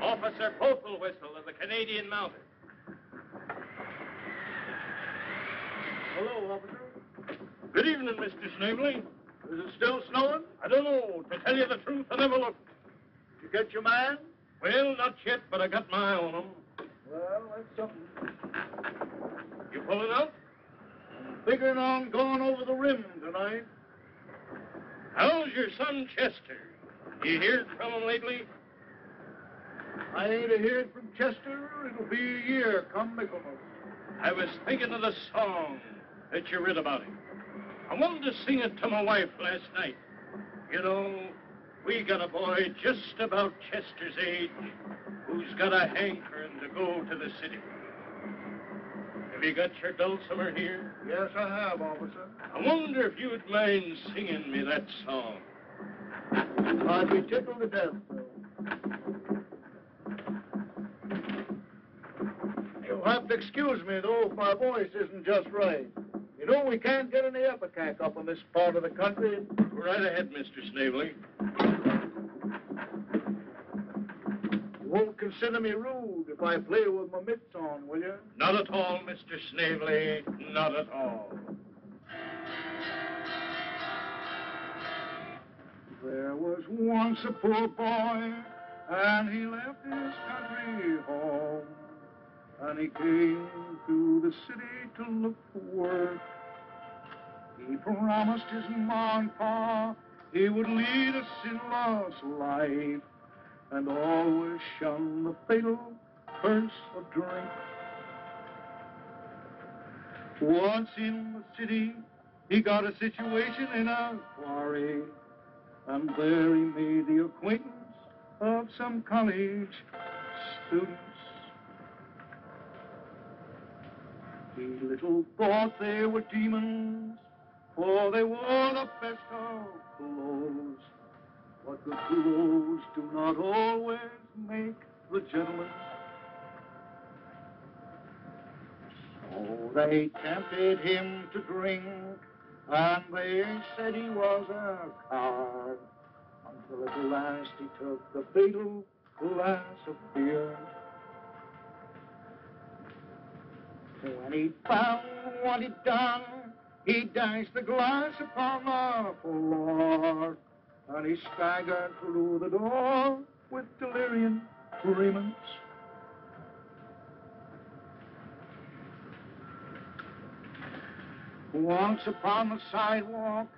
Officer Postlewhistle of the Canadian Mounted. Hello, officer. Good evening, Mr. Snavely. Is it still snowing? I don't know. To tell you the truth, I never looked. Did you get your man? Well, not yet, but I got my eye on him. Well, that's something. You pulling out? I'm figuring on going over the rim tonight. How's your son, Chester? You heard from him lately? I ain't a-heard from Chester. It'll be a year come Michaelmas. I was thinking of the song that you read about him. I wanted to sing it to my wife last night. You know, we got a boy just about Chester's age who's got a hankering to go to the city. Have you got your dulcimer here? Yes, I have, officer. I wonder if you'd mind singing me that song. I'd be tickled to death, Phil. You'll have to excuse me, though, if my voice isn't just right. You know, we can't get any ipecac up in this part of the country. Go right ahead, Mr. Snavely. You won't consider me rude if I play with my mitts on, will you? Not at all, Mr. Snavely. Not at all. There was once a poor boy, and he left his country home. And he came to the city to look for work. He promised his ma and pa he would lead a sinless life and always shun the fatal curse of drink. Once in the city, he got a situation in a quarry, and there he made the acquaintance of some college students. He little thought they were demons, for they wore the best of clothes. But the clothes do not always make the gentleman. So they tempted him to drink, and they said he was a coward, until at last he took the fatal glass of beer. When he found what he'd done, he dashed the glass upon the floor, and he staggered through the door with delirium tremens. Once upon the sidewalk,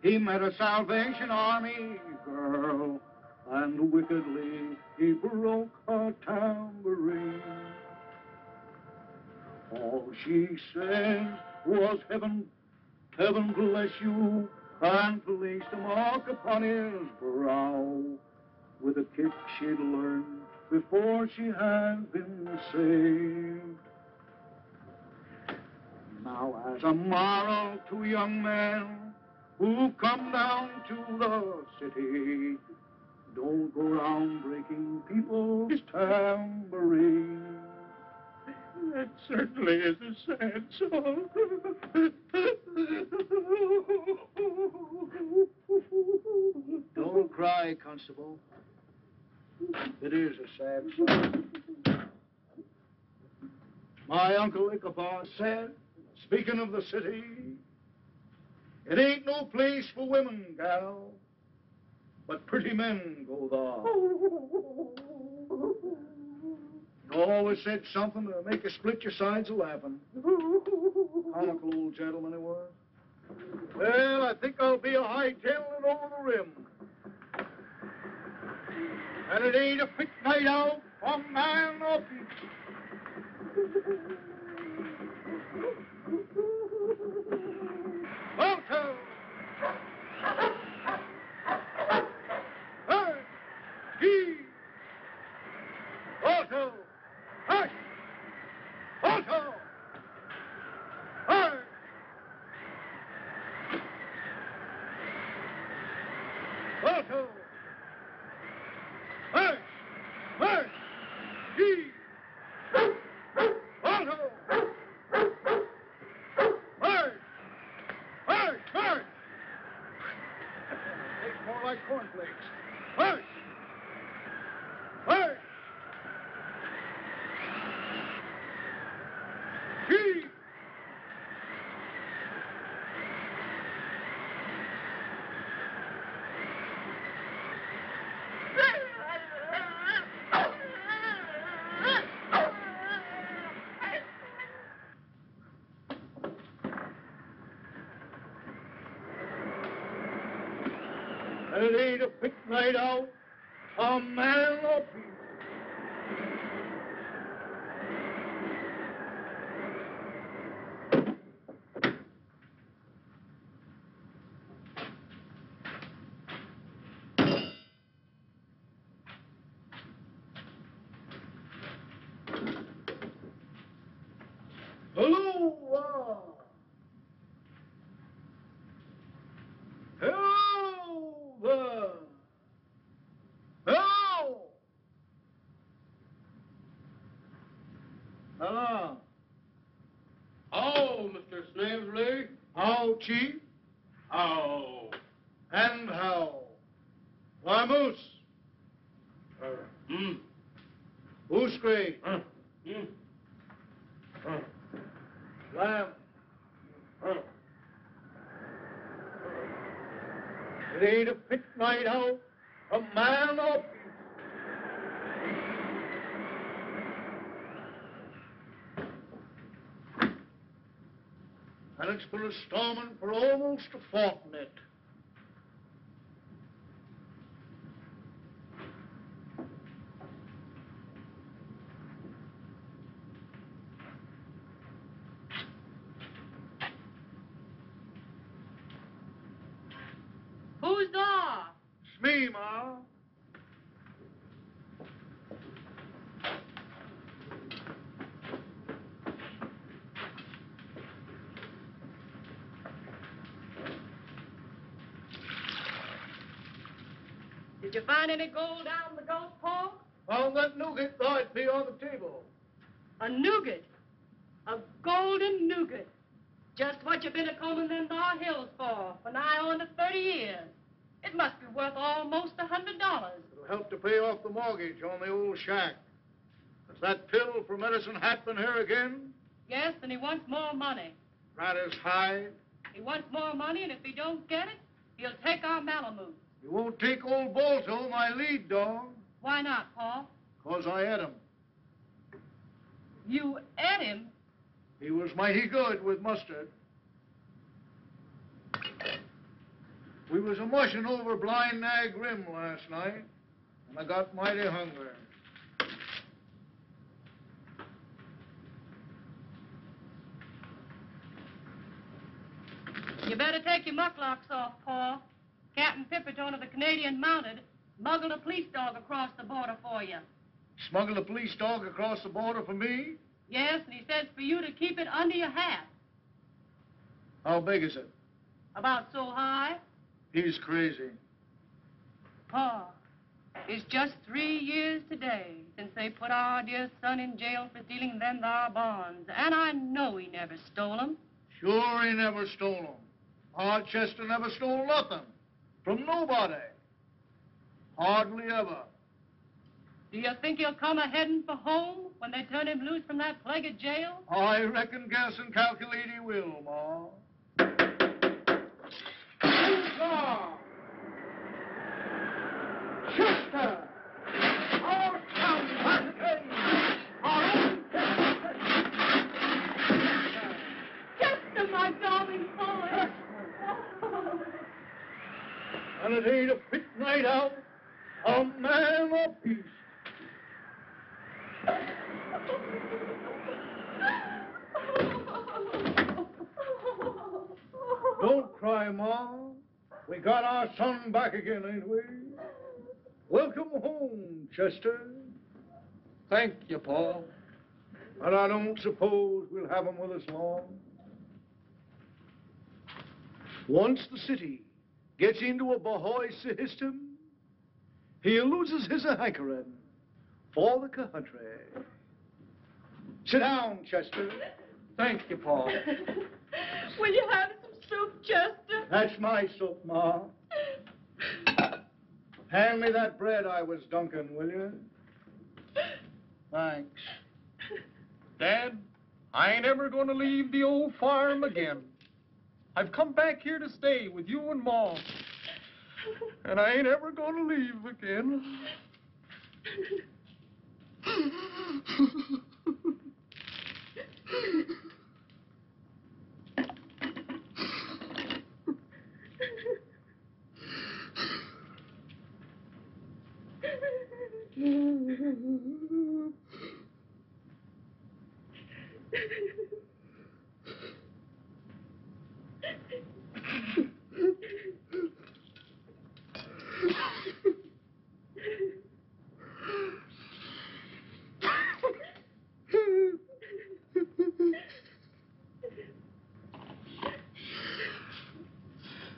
he met a Salvation Army girl, and wickedly he broke her tambourine. All she said was, "Heaven, heaven bless you," and placed a mark upon his brow with a kick she'd learned before she had been saved. Now, as a moral to young men who come down to the city, don't go around breaking people's tambourines. That certainly is a sad song. Don't cry, Constable. It is a sad song. My Uncle Ichabod said, speaking of the city, it ain't no place for women, gal, but pretty men go there. He always said something to make you split your sides of laughing. Comical old gentleman he was. Well, I think I'll be a hightailing over the rim. And it ain't a fit night out for man or beast. Alto! Hey! He! Alto! Hush! Alto! Hey! Alto! Hey! Hey! He! Alto! Hey! Hey! Hey! ain't a fit night out, a man or peace. Hello! Hello there! Hello! Hello! Oh, Mr. Snavely. How, Chief? Oh. And how? Vamoose. Who's great? Lamb. It ain't a fit night out, a man or peace. And it's been a storming for almost a fortnight. Who's there? It's me, Ma. Did you find any gold down the ghost hole? Found that nougat right there on the table. A nougat. A golden nougat. Just what you've been a-combing them thar hills for nigh on to 30 years. It must be worth almost $100. It'll help to pay off the mortgage on the old shack. Has that pill for Medicine Hat been here again? Yes, and he wants more money. Ratter's hide. He wants more money, and if he don't get it, he'll take our Malamute. He won't take old Balto, my lead dog. Why not, Paul? 'Cause I ate him. You ate him? He was mighty good with mustard. We was a-mushing over Blind Nag Rim last night, and I got mighty hungry. You better take your mucklocks off, Paul. Captain Pipperton of the Canadian Mounted smuggled a police dog across the border for you. Smuggled a police dog across the border for me? Yes, and he says for you to keep it under your hat. How big is it? About so high. He's crazy. Pa, it's just 3 years today since they put our dear son in jail for stealing them thar bonds. And I know he never stole them. Sure he never stole them. Pa Chester never stole nothing. From nobody. Hardly ever. Do you think he'll come a-heading for home when they turn him loose from that plagued jail? I reckon, guess, and calculate he will, Ma. Yukon! Chester! Our town back again! Our own Chester, my darling boy! And it ain't a fit night out, a man of peace. Don't cry, Ma. We got our son back again, ain't we? Welcome home, Chester. Thank you, Paul. And I don't suppose we'll have him with us long. Once the city gets into a Bahoy system, he loses his hankering for the country. Sit down, Chester. Thank you, Paul. Will you have some soup, Chester? That's my soup, Ma. Hand me that bread I was dunking, will you? Thanks. Dad, I ain't ever going to leave the old farm again. I've come back here to stay with you and Ma. And I ain't ever going to leave again.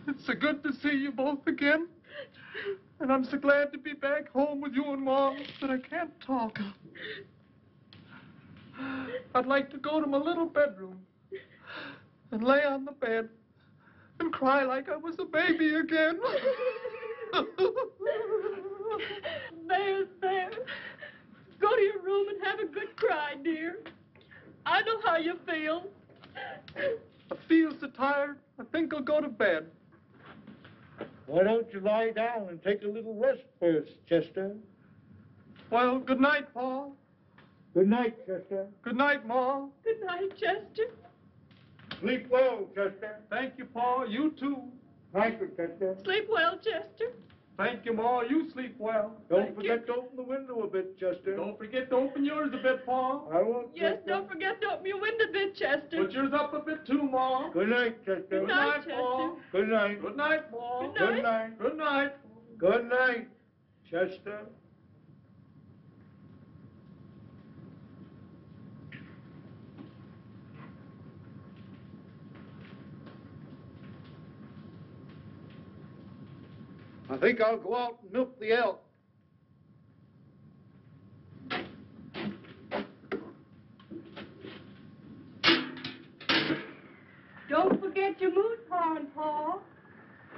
It's so good to see you both again. And I'm so glad to be back home with you and Mom, but I can't talk. I'd like to go to my little bedroom and lay on the bed and cry like I was a baby again. There. Go to your room and have a good cry, dear. I know how you feel. I feel so tired, I think I'll go to bed. Why don't you lie down and take a little rest first, Chester? Well, good night, Pa. Good night, Chester. Good night, Ma. Good night, Chester. Sleep well, Chester. Thank you, Pa. You too. Thank you, Chester. Sleep well, Chester. Thank you, Ma. You sleep well. Don't forget to open the window a bit, Chester. Don't forget to open yours a bit, Pa. I won't. Yes, Chester. don't forget to open your window a bit, Chester. Put yours up a bit too, Ma. Good night, Chester. Good night, Pa. Chester. Good night. Good night, Ma. Good Good night. Good night. Good night, Chester. I think I'll go out and milk the elk. Don't forget your moose horn, Pa.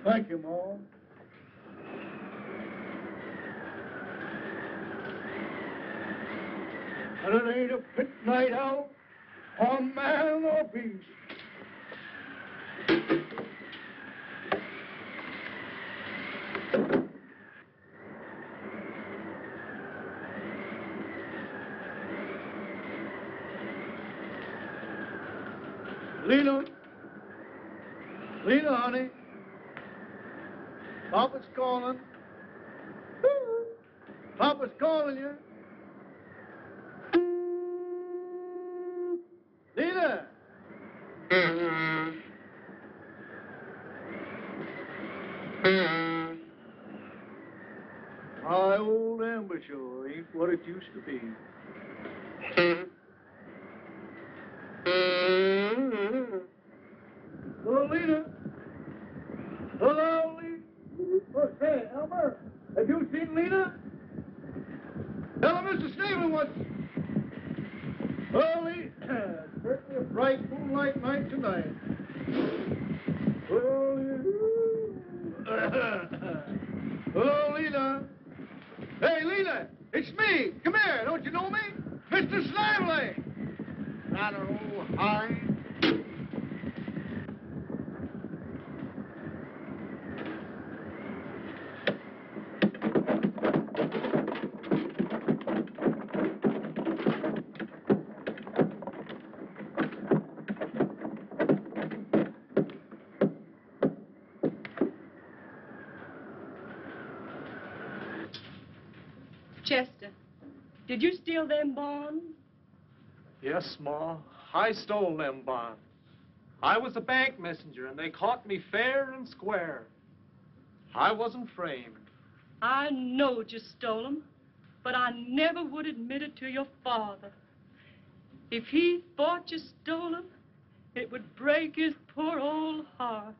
Thank you, Mom. And it ain't a pit night out on man or beast. Lena, honey. Papa's calling. Papa's calling you. Lena! My old ambassador ain't what it used to be. Hello, Lena. Hello, Lena. Oh, say, Elmer, have you seen Lena? Tell her Mr. Snavely wants. Oh, Lena, certainly a bright moonlight night tonight. Hello, Lena. Hey, Lena, it's me. Come here. Don't you know me? Mr. Snavely. I don't know. Hi. Chester, did you steal them bonds? Yes, Ma. I stole them bonds. I was a bank messenger, and they caught me fair and square. I wasn't framed. I know you stole them, but I never would admit it to your father. If he thought you stole them, it would break his poor old heart.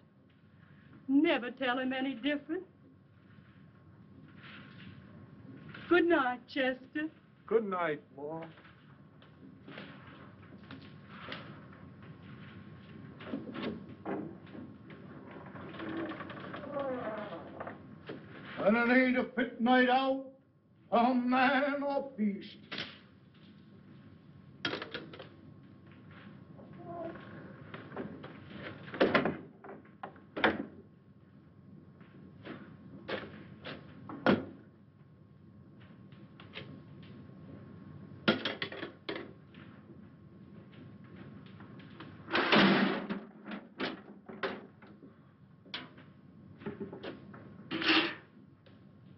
Never tell him any different. Good night, Chester. Good night, Ma. And it ain't a fit night out on man or beast.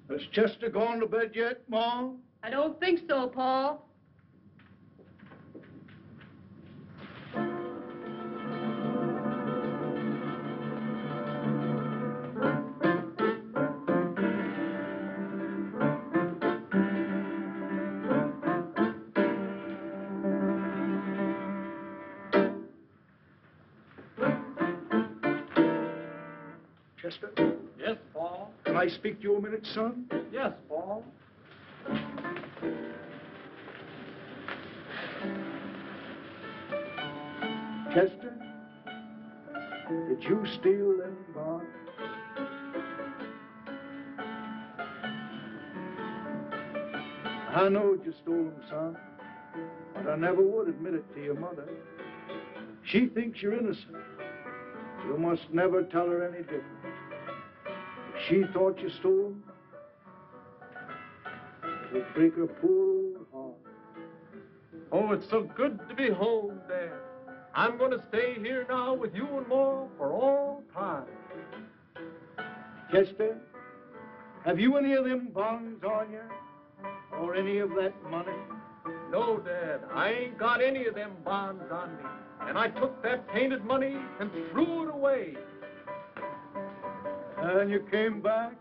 Has Chester gone to bed yet, Mom? I don't think so, Paul. Chester? Yes, Paul. Can I speak to you a minute, son? Yes, Paul. Chester? Did you steal them bonds? I know you stole them, son, but I never would admit it to your mother. She thinks you're innocent. You must never tell her any different. If she thought you stole them, it would break her poor old heart. Oh, it's so good to be home, Dad. I'm going to stay here now with you and Ma for all time. Chester, have you any of them bonds on you? Or any of that money? No, Dad, I ain't got any of them bonds on me. And I took that painted money and threw it away. And you came back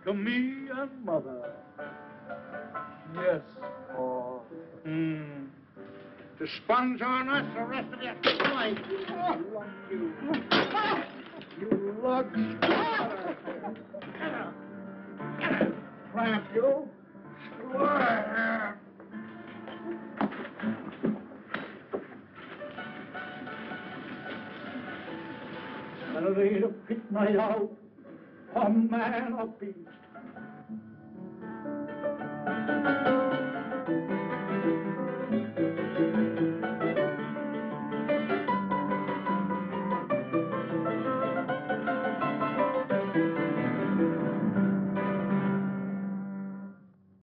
to me and Mother. Yes, Pa. To sponge on us the rest of your life. Oh, you. You lug squatter. Clamp you. And it ain't a pit night out, a man or beast.